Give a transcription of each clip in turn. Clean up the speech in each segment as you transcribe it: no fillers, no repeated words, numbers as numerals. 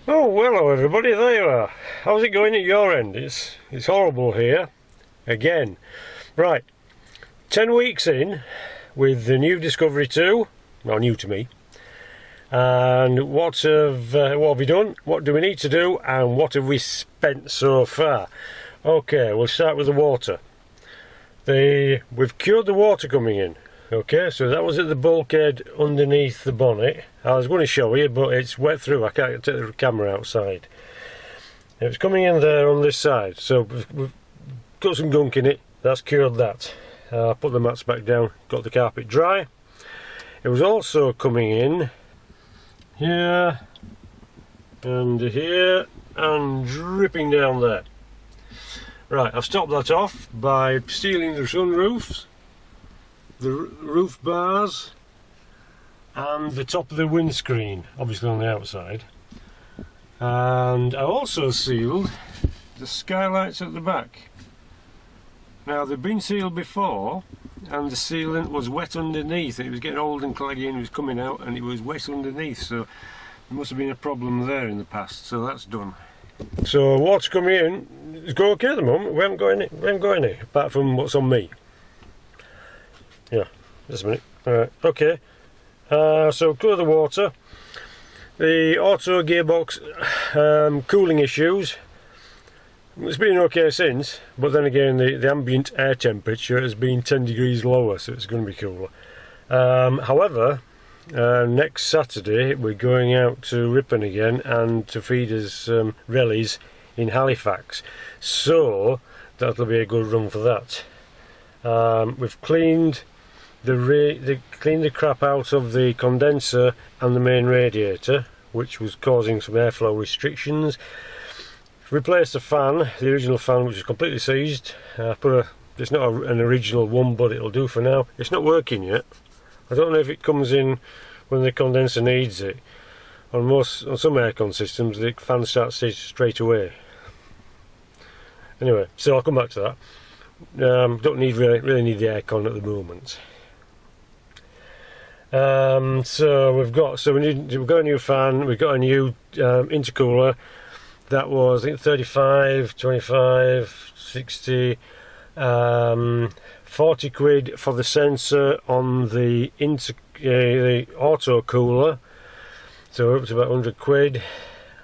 Oh, well, hello everybody, there you are. How's it going at your end? It's horrible here, again. Right, 10 weeks in with the new Discovery 2, well, new to me. And what have we done? What do we need to do? And what have we spent so far? Okay, we'll start with the water. We've cured the water coming in. Okay, so that was at the bulkhead underneath the bonnet. I was going to show you, but it's wet through. I can't take the camera outside. It was coming in there on this side, so we've got some gunk in it. That's cured that. Put the mats back down, got the carpet dry. It was also coming in here and here and dripping down there. Right, I've stopped that off by sealing the sunroofs, the roof bars and the top of the windscreen, obviously on the outside, and I also sealed the skylights at the back. Now they've been sealed before and the sealant was wet underneath. It was getting old and claggy and it was coming out and it was wet underneath, so there must have been a problem there in the past, so that's done. So water coming in, it's going okay at the moment. We haven't got any apart from what's on me. Yeah, just a minute. Alright, okay. So clear the water. The auto gearbox cooling issues. It's been okay since, but then again the ambient air temperature has been 10 degrees lower, so it's going to be cooler. However, next Saturday we're going out to Ripon again and to feed us rallies in Halifax, so that'll be a good run for that. We've cleaned the crap out of the condenser and the main radiator, which was causing some airflow restrictions. Replaced the fan, the original fan, which is completely seized. It's not an original one, but it'll do for now. It's not working yet. I don't know if it comes in when the condenser needs it. On some aircon systems, the fan starts straight away. Anyway, so I'll come back to that. Don't really need the aircon at the moment. So we've got a new fan. We've got a new intercooler. That was, I think, 35, 25, 60, 40 quid for the sensor on the auto cooler, so we're up to about 100 quid.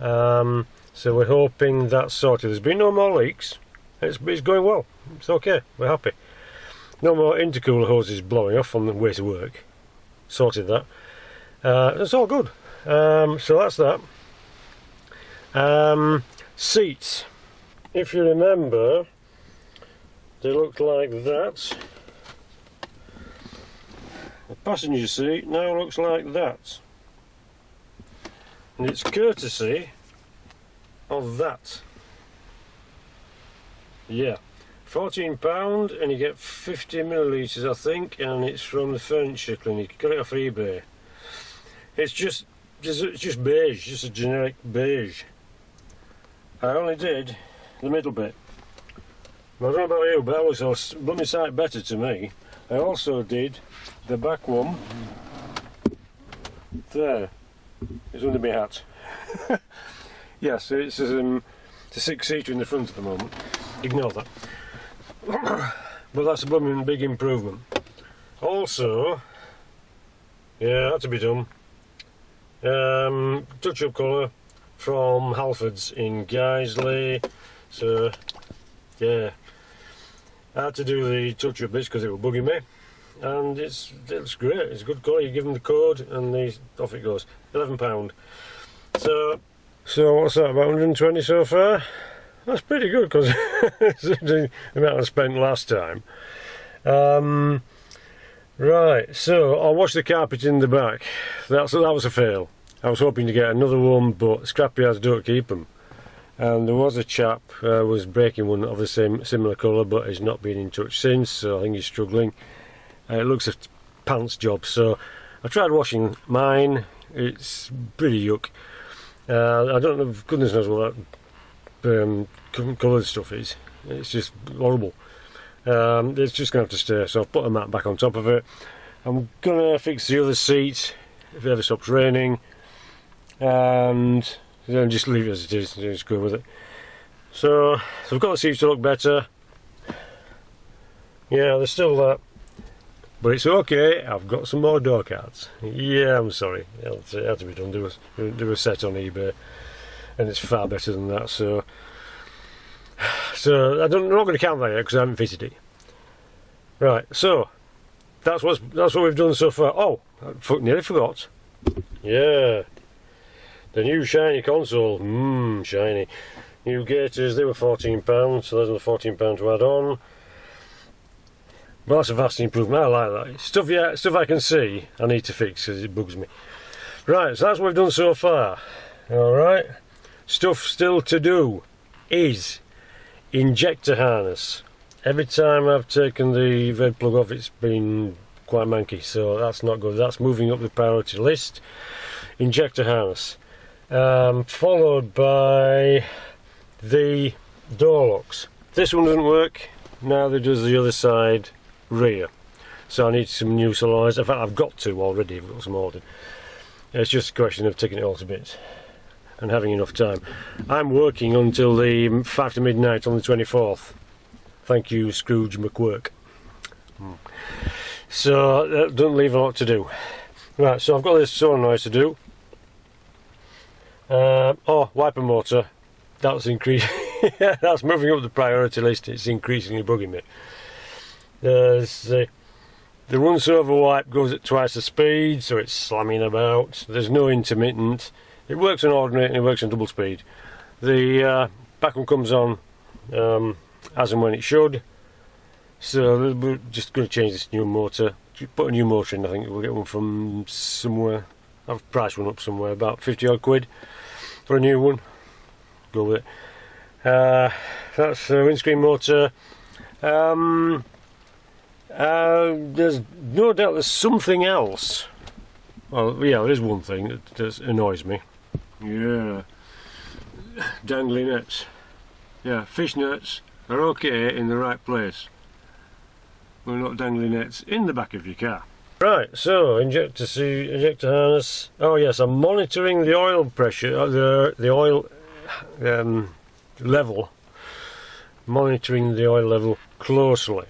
So we're hoping that's sorted. There's been no more leaks. It's going well. It's okay. We're happy. No more intercooler hoses blowing off on the way to work. Sorted that. It's all good. So that's that. Seats, if you remember, they looked like that. The passenger seat now looks like that, and it's courtesy of that. Yeah, £14 and you get 50 millilitres I think, and it's from the Furniture Clinic. You got it off eBay. It's just beige, just a generic beige. I only did the middle bit. I don't know about you, but that looks a bloody sight better to me. I also did the back one. There. It's under my hat. Yes, it's a 6-seater in the front at the moment. Ignore that. But that's a blooming big improvement. Also, yeah, that's to be done. Touch-up colour from Halfords in Guiseley. So yeah, I had to do the touch-up bits because it was bugging me, and it looks great. It's a good colour. You give them the code and off it goes. £11. So what's that, about 120 so far? That's pretty good because it's the amount I spent last time. Right, so I'll wash the carpet in the back. That was a fail. I was hoping to get another one, but scrapyards don't keep them. And there was a chap was breaking one of the similar colour, but he's not been in touch since, so I think he's struggling. It looks a pants job, so I tried washing mine. It's pretty yuck. I don't know, goodness knows what that coloured stuff is. It's just horrible. It's just going to have to stay, so I've put a mat back on top of it. I'm going to fix the other seat if it ever stops raining, and then just leave it as it is and just go with it. So I've got the seats to look better. Yeah, there's still that, but it's okay. I've got some more door cards. Yeah, I'm sorry, it had to be done. They were set on eBay, and it's far better than that. So I'm not going to count that yet because I haven't fitted it. Right, so that's what we've done so far. Oh, I nearly forgot. Yeah, the new shiny console. Shiny. New gaiters, they were £14, so there's another £14 to add on. Well, that's a vast improvement. I like that. Stuff I can see I need to fix because it bugs me. Right, so that's what we've done so far. Alright. Stuff still to do is injector harness. Every time I've taken the red plug off, it's been quite manky, so that's not good. That's moving up the priority list. Injector harness. Followed by the door locks. This one doesn't work, neither does the other side rear. So I need some new solenoids. In fact, I've got two already, I've got some ordered. It's just a question of taking it all to bits and having enough time. I'm working until the 5 to midnight on the 24th. Thank you, Scrooge McWork. So that doesn't leave a lot to do. Right, so I've got this solenoid to do. Wiper motor. That's increasing. That's moving up the priority list. It's increasingly bugging me. There's the once over wipe goes at twice the speed, so it's slamming about. There's no intermittent. It works on ordinary and it works on double speed. The back one comes on as and when it should. So we're just going to change this new motor. Put a new motor in. I think we'll get one from somewhere. I've priced one up somewhere, about 50 odd quid for a new one. Go with it. That's the windscreen motor. There's no doubt there's something else. Well, yeah, there is one thing that annoys me. Yeah, dangly nets. Yeah, fish nets are okay in the right place. We're not dangly nets in the back of your car. Right, so injector harness. Oh yes, I'm monitoring the oil pressure, the oil level. Monitoring the oil level closely.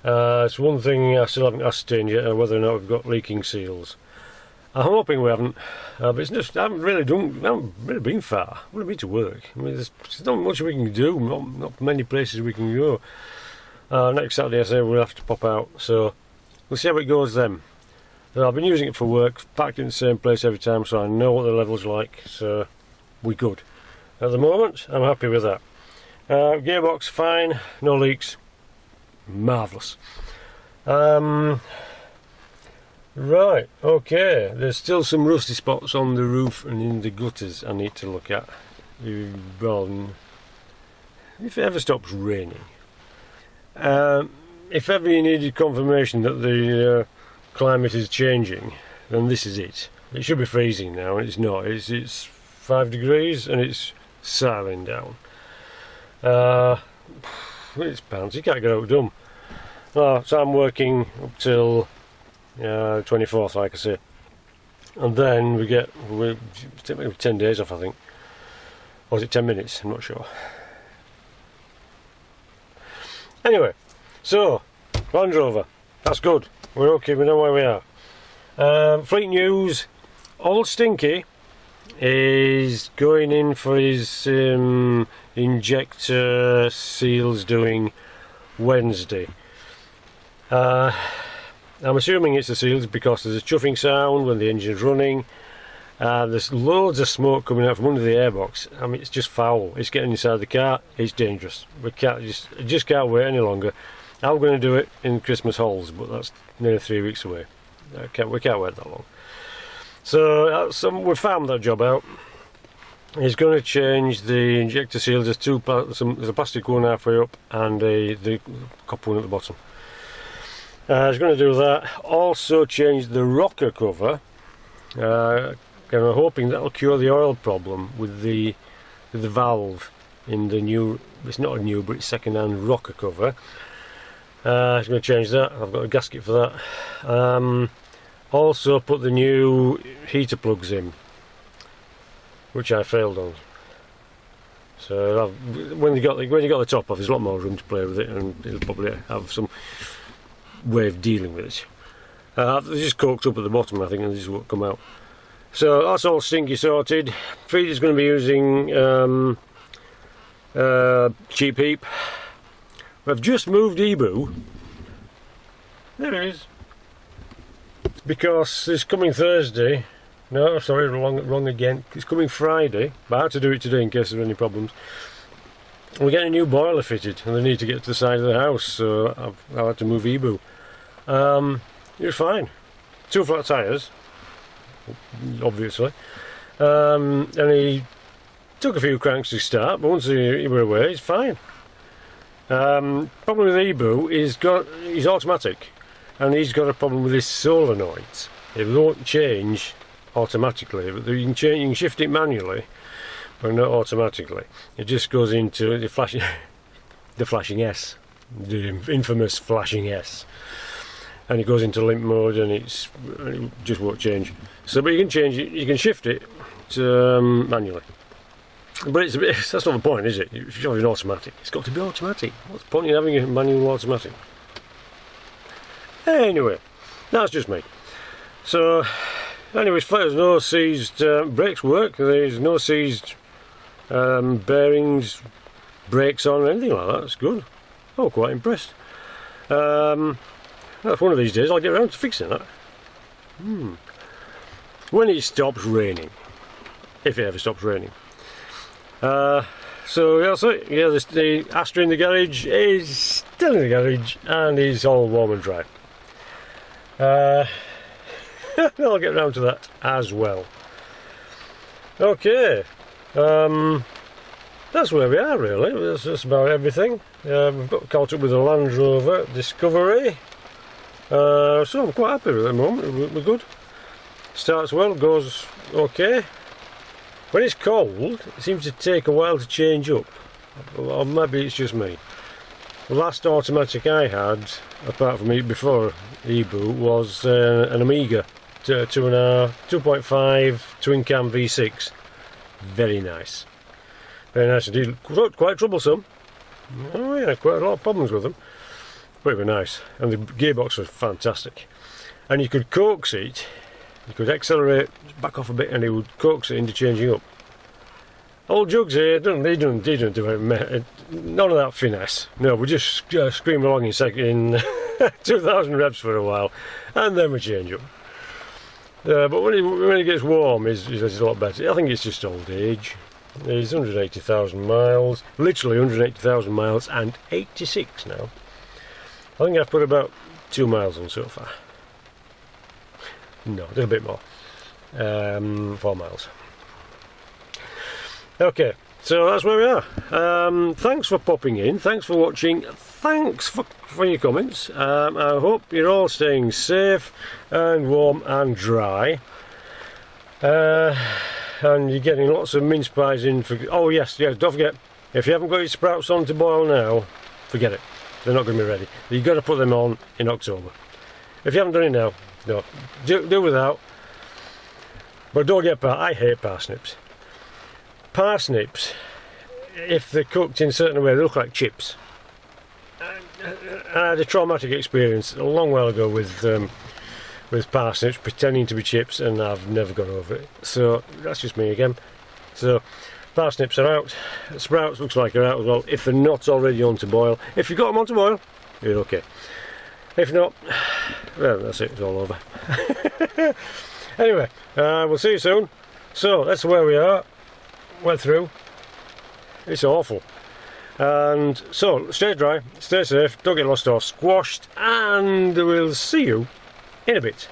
It's one thing I still haven't ascertained yet, whether or not we've got leaking seals. I'm hoping we haven't, but it's just, I haven't really been far. I've only been to work. I mean, there's not much we can do, not many places we can go. Next Saturday I say we'll have to pop out, so we'll see how it goes then. I've been using it for work, packed in the same place every time, so I know what the level's like, so we're good. At the moment, I'm happy with that. Gearbox, fine, no leaks. Marvellous. Right, okay, there's still some rusty spots on the roof and in the gutters I need to look at. Well, if it ever stops raining. If ever you needed confirmation that the climate is changing, then this is it. It should be freezing now, and it's not. It's 5 degrees and it's siling down. It's pants, you can't get out dumb. So I'm working up till 24th, like I say, and then we take 10 days off, I think. Or is it 10 minutes? I'm not sure. Anyway, so Land Rover, that's good. We're okay, we know where we are. Fleet news, Old Stinky is going in for his injector seals doing Wednesday. I'm assuming it's the seals because there's a chuffing sound when the engine's running. There's loads of smoke coming out from under the airbox. I mean, it's just foul. It's getting inside the car. It's dangerous. We just can't wait any longer. I'm going to do it in Christmas holes, but that's nearly 3 weeks away. We can't wait that long. So we found that job out. He's going to change the injector seals. There's a plastic one halfway up and the copper one at the bottom. He's going to do that. Also change the rocker cover. And I'm hoping that'll cure the oil problem with the valve in the new. It's not a new, but it's second-hand rocker cover. He's going to change that. I've got a gasket for that. Also put the new heater plugs in. which I failed on. So when you got the top off, there's a lot more room to play with it, and it'll probably have some way of dealing with it. They just corked up at the bottom, I think, and this is what come out. So that's all stinky sorted. Feeder's going to be using cheap heap. We've just moved Ebu. There it is. Because this coming Thursday. No, sorry, wrong again. It's coming Friday, but I had to do it today in case there are any problems. We're getting a new boiler fitted, and they need to get to the side of the house, so I had to move Ebu. It was fine. 2 flat tyres, obviously. And he took a few cranks to start, but once he were away, it's fine. Problem with Ebu is he's automatic, and he's got a problem with his solenoids. It won't change automatically, but you can shift it manually, but not automatically. It just goes into the flashing S, the infamous flashing S, and it goes into limp mode, and it just won't change. So, but you can change it, you can shift it to manually. But that's not the point, is it? If you're having automatic, it's got to be automatic. What's the point in having a manual automatic? Anyway, that's just me. So, anyways, there's no seized brakes work. There's no seized bearings, brakes on, or anything like that. That's good. Oh, quite impressed. That's one of these days I'll get around to fixing that. When it stops raining, if it ever stops raining. So that's it. Yeah, the Astra in the garage is still in the garage, and is all warm and dry. I'll get around to that as well. Okay, that's where we are really. That's about everything. We've got caught up with the Land Rover Discovery, so I'm quite happy with it at the moment. We're good. Starts well, goes okay. When it's cold, it seems to take a while to change up, or maybe it's just me. The last automatic I had, apart from before Ebu, was an Amiga 2.5 twin cam V6. Very nice. Very nice indeed. Quite troublesome. Oh yeah, quite a lot of problems with them. But it was nice. And the gearbox was fantastic. And you could coax it, you could accelerate back off a bit, and it would coax it into changing up. Old Jugs here, they don't do it, none of that finesse. No, we just scream along in 2,000 revs for a while, and then we change up. But when it gets warm, it's a lot better. I think it's just old age. It's 180,000 miles, literally 180,000 miles, and 86 now. I think I've put about 2 miles on so far. No, just a bit more. 4 miles. Okay, so that's where we are. Thanks for popping in, thanks for watching, thanks for your comments. I hope you're all staying safe and warm and dry. And you're getting lots of mince pies in for... Oh yes, don't forget, if you haven't got your sprouts on to boil now, forget it. They're not going to be ready. You've got to put them on in October. If you haven't done it now, no, do without. But don't get I hate parsnips. Parsnips, if they're cooked in a certain way, they look like chips. I had a traumatic experience a long while ago with parsnips pretending to be chips, and I've never got over it. So that's just me again. So parsnips are out. Sprouts looks like they're out as well, if they're not already on to boil. If you've got them on to boil, you're okay. If not, well, that's it, it's all over. Anyway, we'll see you soon. So that's where we are. We're through. It's awful. And so stay dry, stay safe, don't get lost or squashed, and we'll see you in a bit.